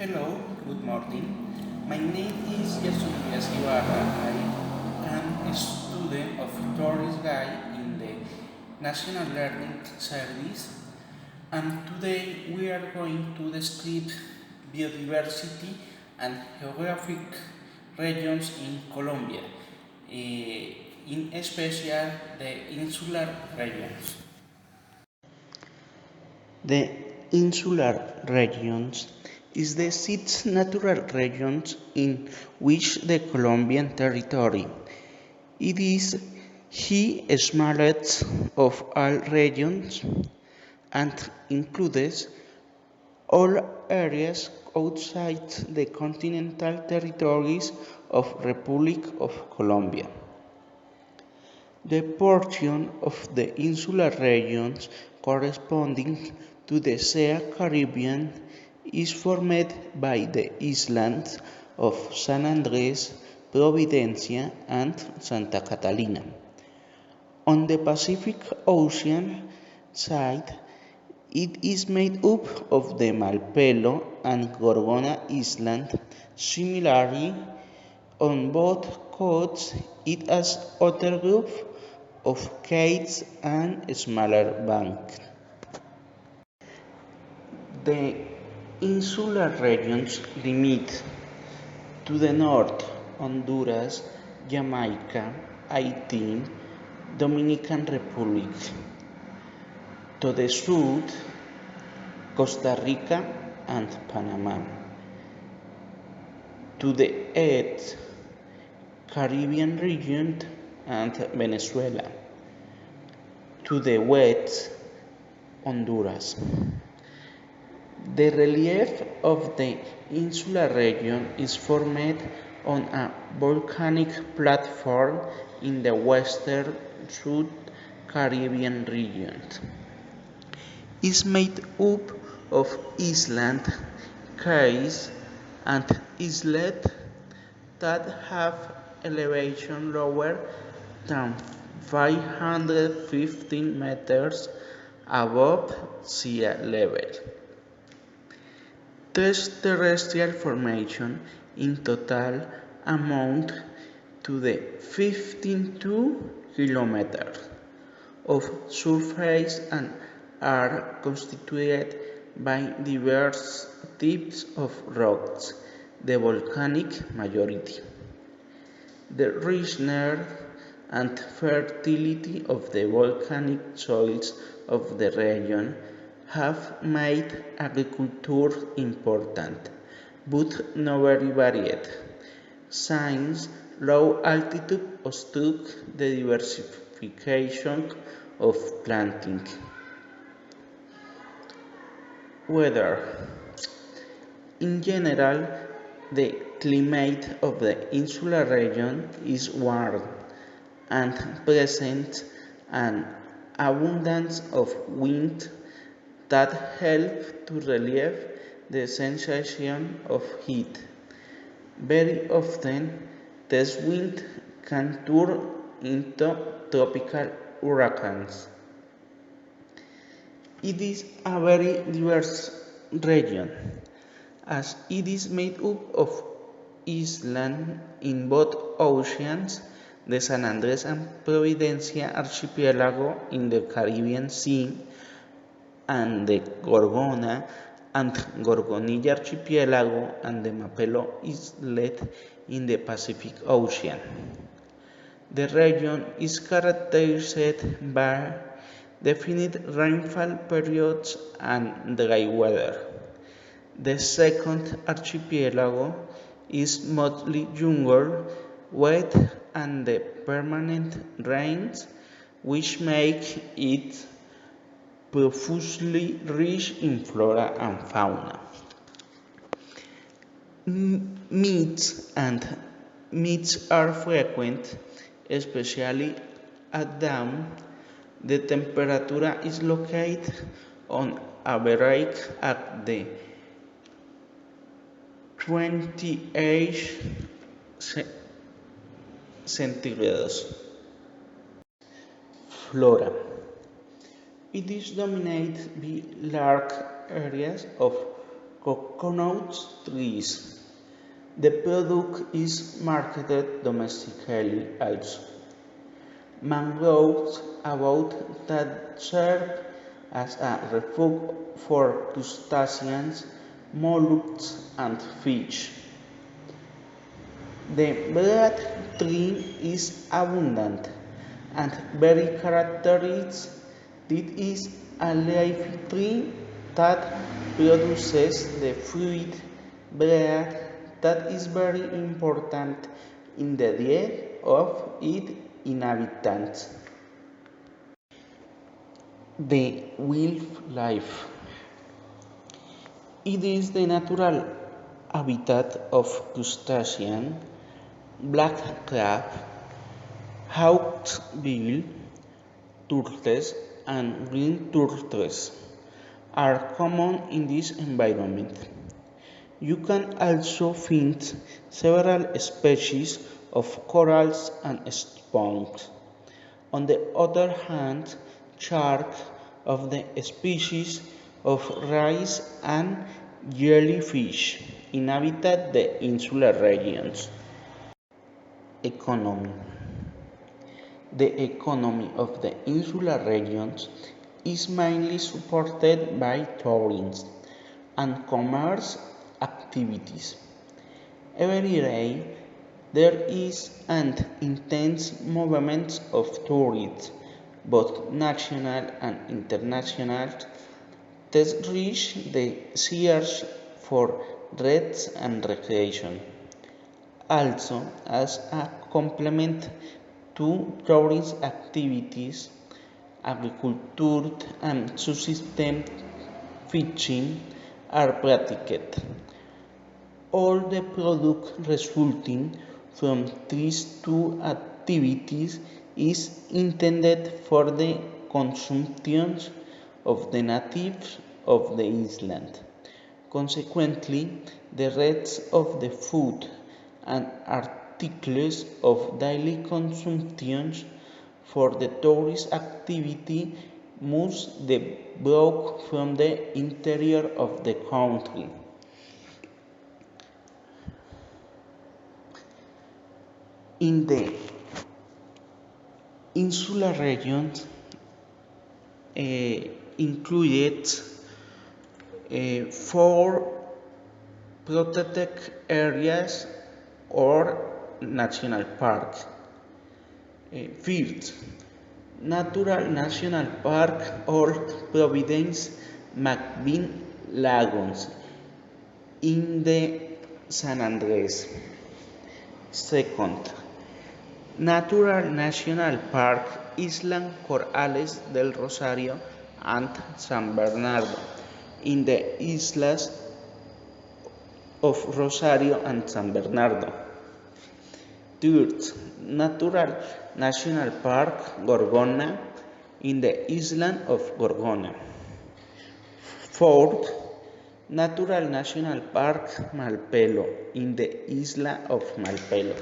Hello, good morning. My name is Yasuya Ibarra. I am a student of tourist guide in the National Learning Service, and today we are going to describe biodiversity and geographic regions in Colombia, in special the insular regions. The insular regions is the six natural regions in which the Colombian territory. It is the smallest of all regions and includes all areas outside the continental territories of Republic of Colombia. The portion of the insular regions corresponding to the Sea Caribbean is formed by the islands of San Andrés, Providencia, and Santa Catalina. On the Pacific Ocean side, it is made up of the Malpelo and Gorgona Islands. Similarly, on both coasts, it has other groups of cays and smaller banks. The insular regions limit to the north Honduras, Jamaica, Haiti, Dominican Republic; to the south Costa Rica and Panama; to the east Caribbean region and Venezuela; to the west Honduras. The relief of the insular region is formed on a volcanic platform in the western South Caribbean region. It is made up of islands, cays, and islets that have elevation lower than 515 meters above sea level. These terrestrial formations in total amount to the 52 kilometers of surface and are constituted by diverse types of rocks, the volcanic majority. The richness and fertility of the volcanic soils of the region have made agriculture important, but not very varied, since low altitude obstructs the diversification of planting. Weather. In general, the climate of the insular region is warm and presents an abundance of wind that help to relieve the sensation of heat. Very often, this wind can turn into tropical hurricanes. It is a very diverse region, as it is made up of islands in both oceans, the San Andrés and Providencia archipelago in the Caribbean Sea, and the Gorgona and Gorgonilla archipelago and the Mapelo Islet in the Pacific Ocean. The region is characterized by definite rainfall periods and dry weather. The second archipelago is mostly jungle, wet, and the permanent rains, which make it profusely rich in flora and fauna. Meets are frequent, especially at dawn. The temperature is located on average at the 28 centigrados. Flora. It is dominated by large areas of Coconut trees. The product is marketed domestically also. Mangroves about that serve as a refuge for crustaceans, mollusks, and fish. The bread tree is abundant and very characteristic. It is a leafy tree that produces the fruit bread that is very important in the diet of its inhabitants. The wildlife. It is the natural habitat of crustacean, black crab, hawksbill turtles, and green turtles are common in this environment. You can also find several species of corals and sponges. On the other hand, sharks of the species of rice and jellyfish inhabit the insular regions. Economy. The economy of the insular regions is mainly supported by tourism and commerce activities. Every day there is an intense movement of tourists, both national and international, that reach the search for rest and recreation. Also, as a complement to tourist activities, agriculture and subsistence fishing are practiced. All the product resulting from these two activities is intended for the consumption of the natives of the island. Consequently, the rates of the food and articles of daily consumption for the tourist activity must be brought from the interior of the country. In the insular region included four protected areas or national parks. First, Natural National Park or Providence McBean Lagoons in the San Andres. Second, Natural National Park Island Corales del Rosario and San Bernardo in the islas of Rosario and San Bernardo. Third, Natural National Park Gorgona in the island of Gorgona. Fourth, Natural National Park Malpelo in the isla of Malpelo.